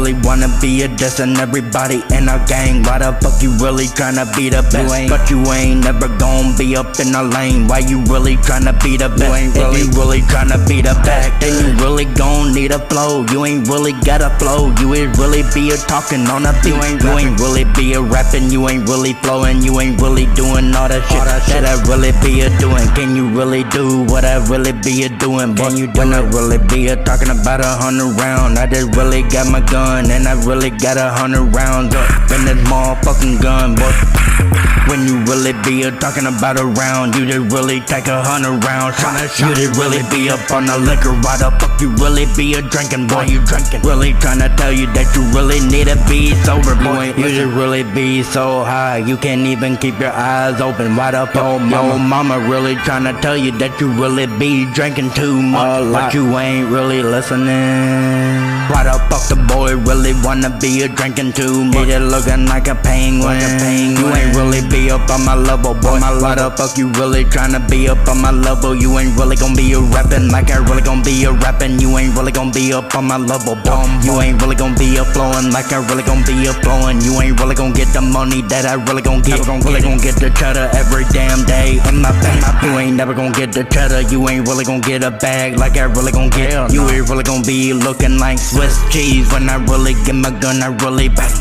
really wanna be a Dissin everybody in our gang. Why the fuck you really tryna be the best? But you ain't never gon' be up in the lane. Why you really tryna be the best? If you really tryna be the best, then you really gon' need a flow. You ain't really got a flow. You ain't really be a talking on a beat. You ain't really be a rapping. You ain't really flowing. You ain't really doing all that shit that I really be a doing. Can you really do what I really be a doing? Can you do when I really be a talking about 100 rounds? I just really got my gun and I really got 100 rounds up in this motherfucking gun, boy. When you really be a talking about a round, you just really take 100 rounds. You just really be up on the liquor. Why the fuck you really be a drinking, boy? You drinking? Really tryna tell you that you really need to be sober, boy. You just really be so high, you can't even keep your eyes open. Why the fuck your mama really tryna tell you that you really be drinking too much, but you ain't really listening? Why the fuck the boy really wanna be a drinking too much? He looking like a penguin. You ain't really be up on my level, boy. Why the fuck you really tryna be up on my level? You ain't really gon' be a rapping like I really gon' be a rapping. You ain't really gon' be up on my level, boy. You ain't really gon' be a flowing like I really gon' be a flowing. You ain't really gon' get the money that I really gon' get. Really gon' get the cheddar every damn day in my bank. You ain't never gon' get the cheddar. You ain't really gon' get a bag like I really gon' get. You ain't really gon' be looking like Swiss cheese when I really get my gun. I really bang.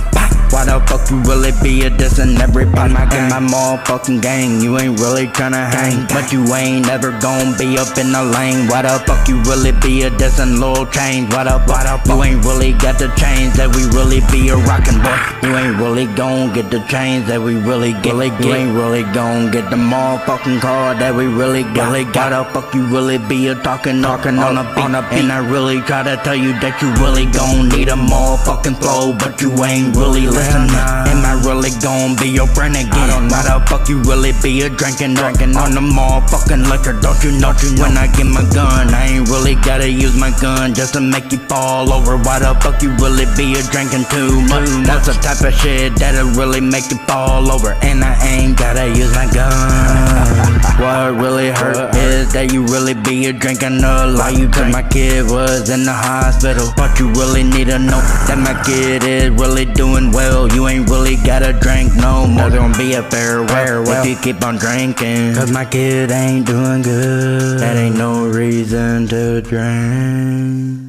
Why the fuck you really be a Dissin everybody in my motherfucking gang? You ain't really tryna hang, but you ain't never gon' be up in the lane. Why the fuck you really be a Dissin little change? Why the fuck you ain't really got the chains that we really be a rockin', boy? You ain't really gon' get the chains that we really get. You ain't really gon' get the motherfucking car that we really got. Why the fuck you really be a talking on a beat? And I really try to tell you that you really gon' need a motherfucking flow, but you ain't really listening. Am I really gon' be your friend again? Why the fuck you really be a drinking on the motherfucking liquor? Don't you know when I get my gun, I ain't really gotta use my gun just to make you fall over. Why the fuck you really be a drinking too much? That's the type of shit that'll really make you fall over, and I ain't gotta use my gun. What really hurt is that you really be a drinking a lot. You cause my kid was in the hospital, but you really need to know that my kid is really doing well. You ain't really gotta drink no more. There's gonna be a farewell if you keep on drinking, cause my kid ain't doing good. That ain't no reason to drink.